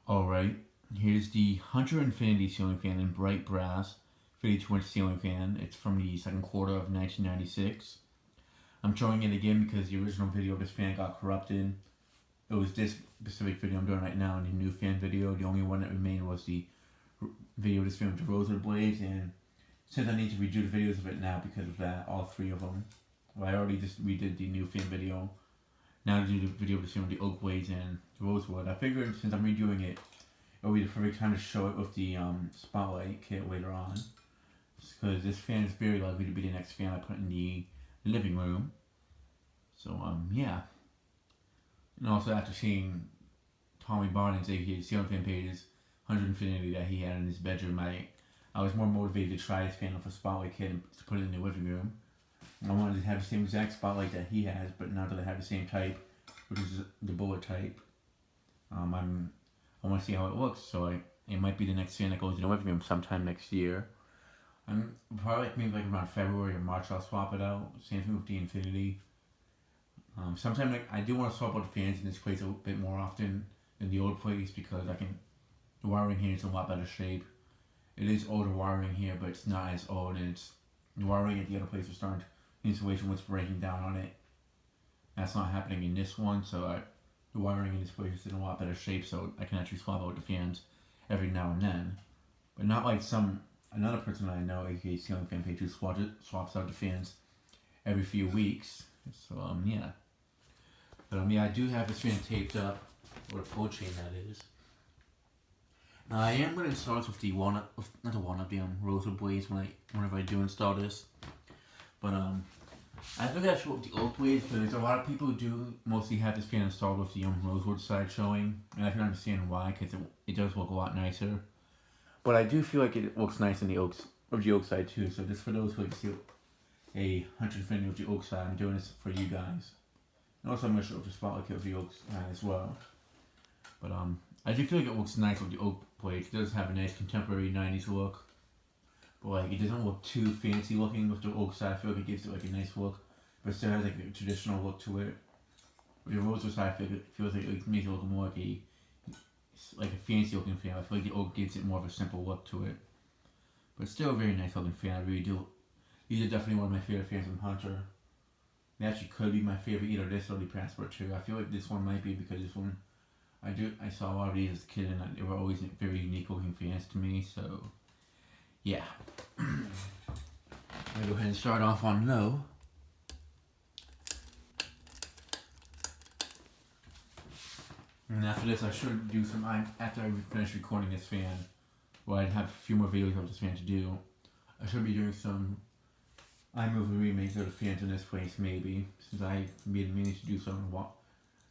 Alright, here's the Hunter Infinity ceiling fan in bright brass 52-inch ceiling fan. It's from the second quarter of 1996. I'm showing it again because the original video of this fan got corrupted. It was this specific video I'm doing right now and the new fan video. The only one that remained was the video of this fan with the rosewood blades, and since I need to redo the videos of it now because of that, all three of them. Well, I already just redid the new fan video. Now to do the video of this fan with the oak blades and rosewood. I figured since I'm redoing it, it'll be the perfect time to show it with the spotlight kit later on. Because this fan is very likely to be the next fan I put in the living room. So, yeah. And also after seeing Tommy Barnes, aka ceiling fan pages, 100 Infinity that he had in his bedroom, I was more motivated to try this fan with a spotlight kit and to put it in the living room. I wanted to have the same exact spotlight that he has, but now that I have the same type, which is the bullet type, I want to see how it looks. So it might be the next fan that goes in the living room sometime next year. I'm probably maybe around February or March I'll swap it out. Same thing with the Infinity. Sometimes I do want to swap out the fans in this place a bit more often than the old place because the wiring here is in a lot better shape. It is older wiring here, but it's not as old, and the wiring at the other place was starting. The insulation was breaking down on it. That's not happening in this one, so the wiring in this place is in a lot better shape, so I can actually swap out the fans every now and then. But not like another person I know, aka Ceiling Fan Page, who swaps out the fans every few weeks. So yeah. But yeah, I do have this fan taped up, or a pull chain that is. Now I am going to install this with the rosewood blades whenever I do install this. But I think I show up the oak blades because a lot of people do mostly have this fan installed with the rosewood side showing, and I can understand why because it does look a lot nicer. But I do feel like it looks nice on the oak side too. So just for those who like to see a Hunter Infinity with the oak side, I'm doing this for you guys. And also I'm going to show up the spotlight kit with the oak side as well. But I do feel like it looks nice with the oak blades. It does have a nice contemporary 90s look. But like, it doesn't look too fancy looking with the oak side. I feel like it gives it like a nice look, but still has like a traditional look to it. With the rosewood side, I feel like it feels like it makes it look more like a fancy looking fan. I feel like the oak gives it more of a simple look to it. But still a very nice looking fan. I really do. These are definitely one of my favorite fans from Hunter. They actually could be my favorite, either this or the Passport 2. I feel like this one might be because this one, I saw a lot of these as a kid and they were always very unique looking fans to me, so yeah. I'm gonna go ahead and start off on low. And after this I should do some, after I finish recording this fan, well I'd have a few more videos of this fan to do. I should be doing some iMovie remakes of the fans in this place maybe, since I made a meaning to do some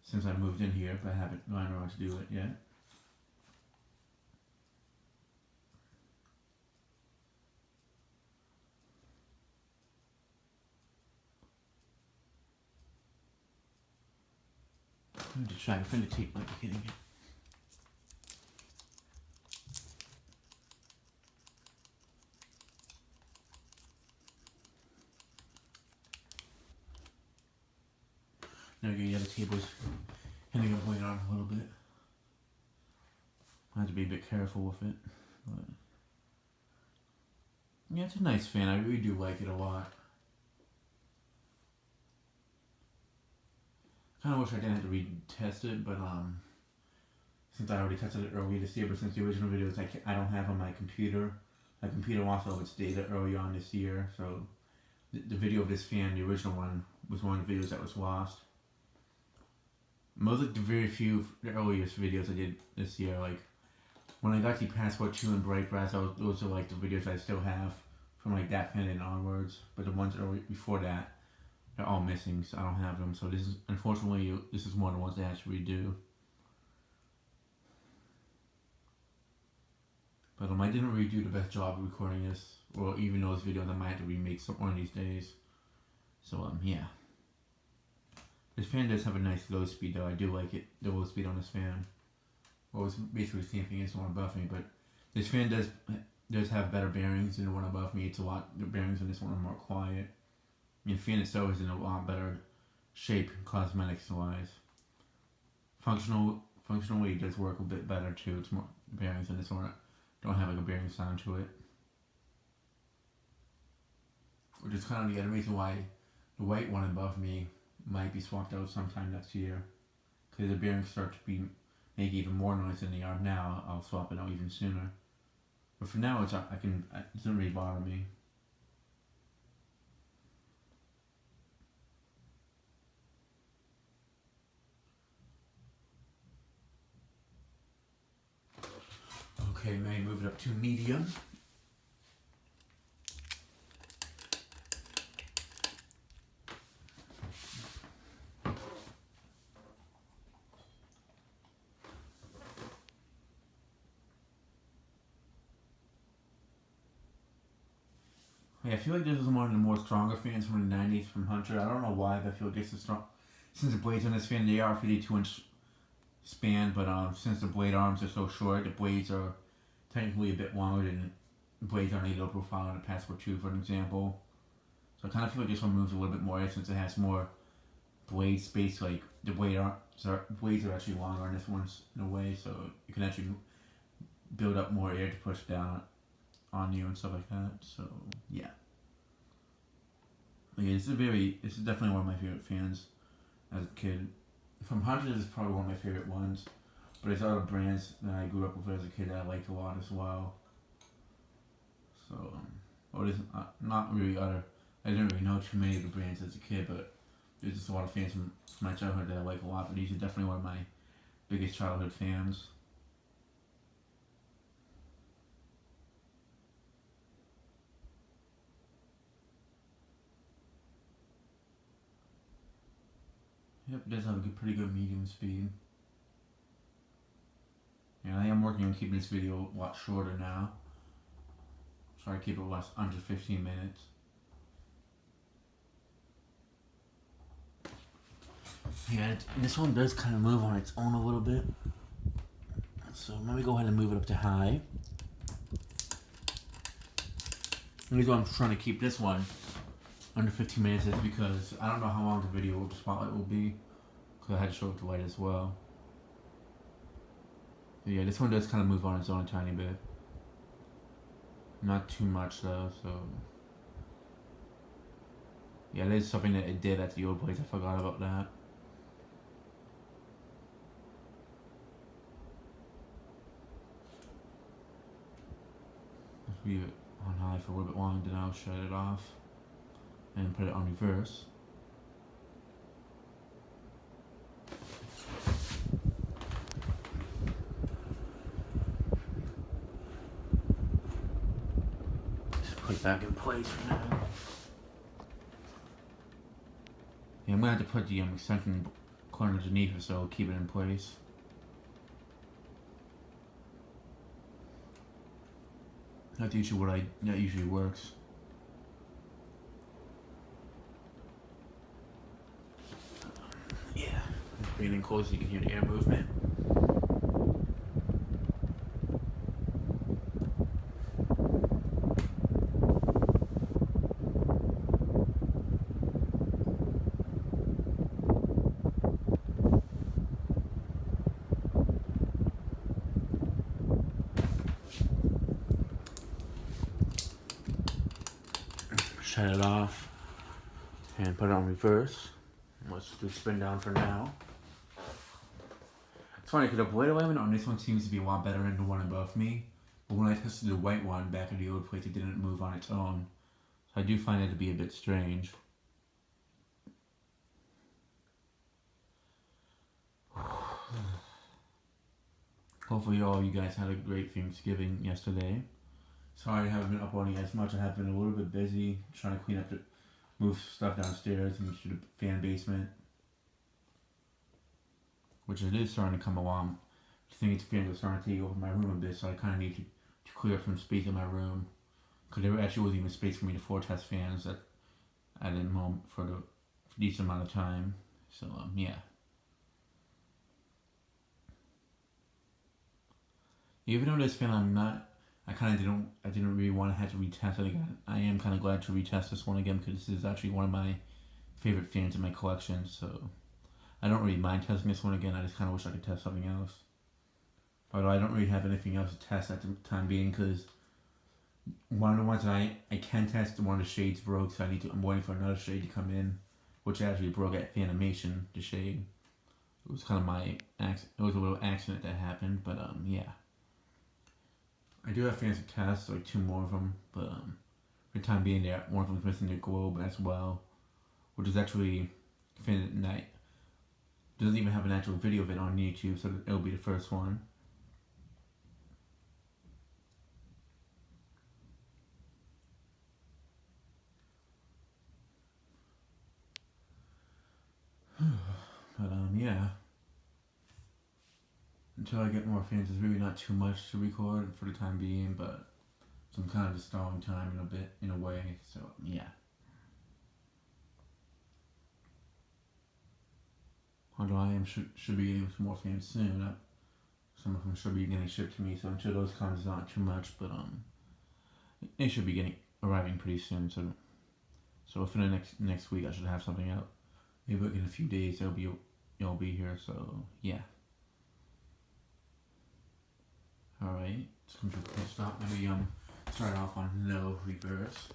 since I moved in here, but I haven't gone around to do it yet. I'm just trying to find the tape like I'm hitting it. There we go, yeah, the tape was hitting up later on a little bit. I have to be a bit careful with it. But yeah, it's a nice fan. I really do like it a lot. Kind of wish I didn't have to retest it, but since I already tested it earlier this year, but since the original videos I don't have on my computer. My computer lost all its data early on this year, so the video of this fan, the original one, was one of the videos that was lost. Most of the earliest videos I did this year, like when I got the Passport 2 and Bright Brass, those are like the videos I still have from like that fan and onwards. But the ones before that, they're all missing, so I don't have them. So this is, unfortunately, this is one of the ones I have to redo. But I didn't really do the best job of recording this, or even those videos I might have to remake one of these days. So yeah. This fan does have a nice low speed though. I do like it, the low speed on this fan. Well, it's basically the same thing as the one above me, but this fan does have better bearings than the one above me. The bearings on this one are more quiet. The fan itself is in a lot better shape, cosmetics wise. Functional Functionally, it does work a bit better too. It's more bearings, and this one don't have like a bearing sound to it, which is kind of the other reason why the white one above me might be swapped out sometime next year, because the bearings start to make even more noise than they are now. I'll swap it out even sooner. But for now, it doesn't really bother me. Okay, maybe move it up to medium. Yeah, I feel like this is one of the more stronger fans from the 90s from Hunter. I don't know why, but I feel like this is strong. Since the blades on this fan, they are 52-inch span, but since the blade arms are so short, the blades are technically a bit longer than blades on a low profile on a Passport 2, for example. So I kind of feel like this one moves a little bit more since it has more blade space. Like the blades are actually longer on this one in a way, so you can actually build up more air to push down on you and stuff like that. So yeah. Yeah, this is definitely one of my favorite fans as a kid. From Hunter, this is probably one of my favorite ones. But there's other brands that I grew up with as a kid that I liked a lot as well. So, there's not really other. I didn't really know too many of the brands as a kid, but there's just a lot of fans from my childhood that I like a lot. But these are definitely one of my biggest childhood fans. Yep, it does have a pretty good medium speed. And I am working on keeping this video a lot shorter now. Try to keep it less under 15 minutes. Yeah, this one does kind of move on its own a little bit. So let me go ahead and move it up to high. The reason why I'm trying to keep this one under 15 minutes is because I don't know how long the video of the spotlight will be, because I had to show it the light as well. But yeah, this one does kind of move on its own a tiny bit. Not too much though, so yeah, it is something that it did at the old place. I forgot about that. Let's leave it on high for a little bit longer, then I'll shut it off and put it on reverse. Just put it back in place for now. Yeah, I'm gonna have to put the extension cord underneath it so I'll keep it in place. That's usually that usually works. Yeah, bring it in close so you can hear the air movement. Shut it off and put it on reverse. Let's do spin down for now. It's funny because the blade alignment on this one seems to be a lot better than the one above me, but when I tested the white one back in the old place, it didn't move on its own. So I do find it to be a bit strange. Hopefully all you guys had a great Thanksgiving yesterday. Sorry I haven't been uploading as much. I have been a little bit busy trying to clean up move stuff downstairs and to the fan basement, which it is starting to come along. I think it's fans are starting to take over my room a bit, so I kind of need to clear up some space in my room, because there actually wasn't even space for me to floor test fans at the moment for a decent amount of time. So yeah. Even though this fan I didn't really want to have to retest it again. I am kind of glad to retest this one again because this is actually one of my favorite fans in my collection. So I don't really mind testing this one again. I just kind of wish I could test something else. Although I don't really have anything else to test at the time being, because one of the ones that I can test, one of the shades broke, so I'm waiting for another shade to come in, which actually broke at the animation, the shade. It was kind of it was a little accident that happened, but yeah. I do have fans to test, like 2 more of them, but for the time being, one of them's missing the globe as well, which is actually Infiniti doesn't even have an actual video of it on YouTube, so it'll be the first one. But yeah, until I get more fans, there's really not too much to record for the time being, but some kind of a stalling time in a way. So yeah. Although should be getting some more fans soon. Some of them should be getting shipped to me, so until those come, it's not too much, but they should be arriving pretty soon. So within the next week, I should have something out. Maybe like in a few days, it'll be here. So yeah. All right, let's come to a full stop. Maybe start off on no reverse.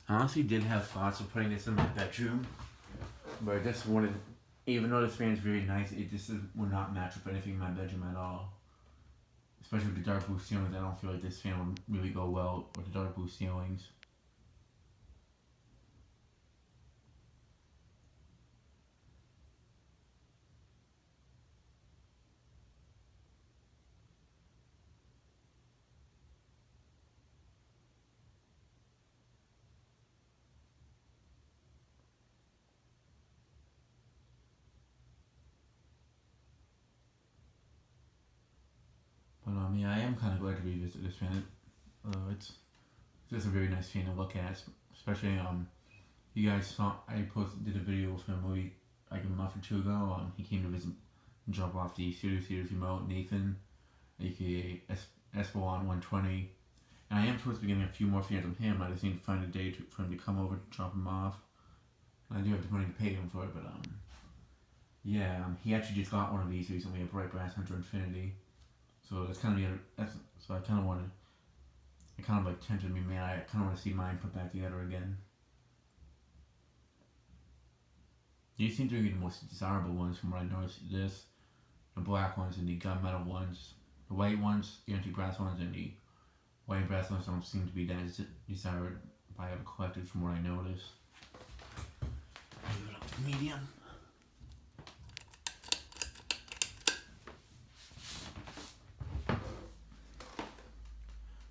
I honestly did have thoughts of putting this in my bedroom, but I just wanted, even though this fan is very nice, it just would not match with anything in my bedroom at all. Especially with the dark blue ceilings, I don't feel like this fan would really go well with the dark blue ceilings. But yeah, I am kind of glad to revisit this fan. It's just a very nice fan to look at, especially you guys saw I did a video with him like a month or 2 ago. He came to visit and drop off the Studio Series remote, Nathan, aka Espoon 120. And I am supposed to be getting a few more fans from him. I just need to find a day for him to come over to drop him off. And I do have the money to pay him for it, but yeah, he actually just got one of these recently, a Bright Brass Hunter Infiniti. So that's kind of so I kind of wanted. It kind of like tempted me, man. I kind of want to see mine put back together again. These seem to be the most desirable ones from what I noticed. The black ones and the gunmetal ones, the white ones, the anti-brass ones, and the white brass ones don't seem to be that desired by other collectors from what I noticed. Move it up to medium.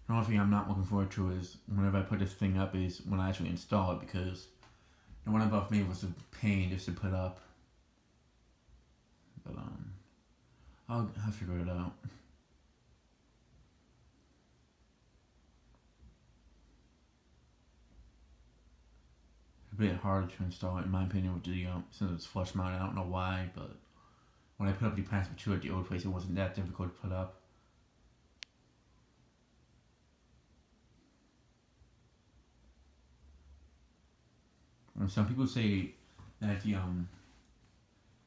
The only thing I'm not looking forward to is whenever I put this thing up is when I actually install it, because the one above me was a pain just to put up. But I'll figure it out. It's a bit harder to install it in my opinion with the since it's flush mounted. I don't know why, but when I put up the Password 2 at the old place, it wasn't that difficult to put up. And some people say that the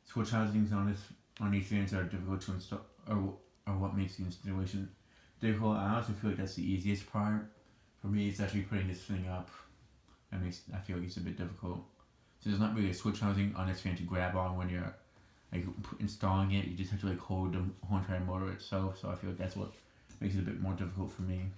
switch housings on these fans are difficult to install, or what makes the installation difficult. I honestly feel like that's the easiest part. For me, it's actually putting this thing up. I feel like it's a bit difficult. So there's not really a switch housing on this fan to grab on when you're like installing it. You just have to like hold the whole entire motor itself. So I feel like that's what makes it a bit more difficult for me.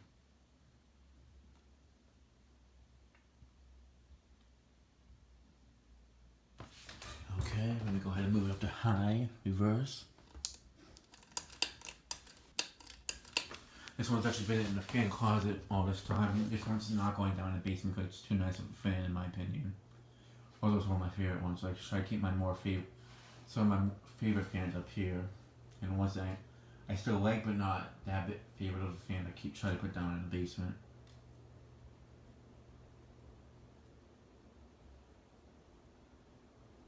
Okay, let me go ahead and move it up to high, reverse. This one's actually been in the fan closet all this time. This one's not going down in the basement because it's too nice of a fan in my opinion. Although it's one of my favorite ones. So I try to keep some of my favorite fans up here. And the ones that I still like but not that favorite of the fan I keep trying to put down in the basement.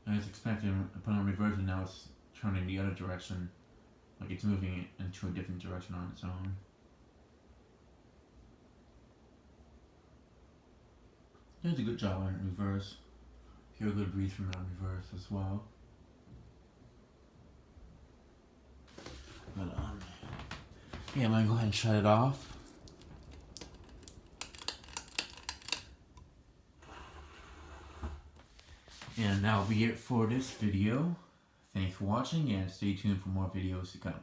And as expected, I put on reverse and now it's turning the other direction. Like it's moving it into a different direction on its own. It does a good job on reverse. Hear a good breeze from it on reverse as well. But yeah, I'm gonna go ahead and shut it off. And that'll be it for this video. Thanks for watching and stay tuned for more videos to come.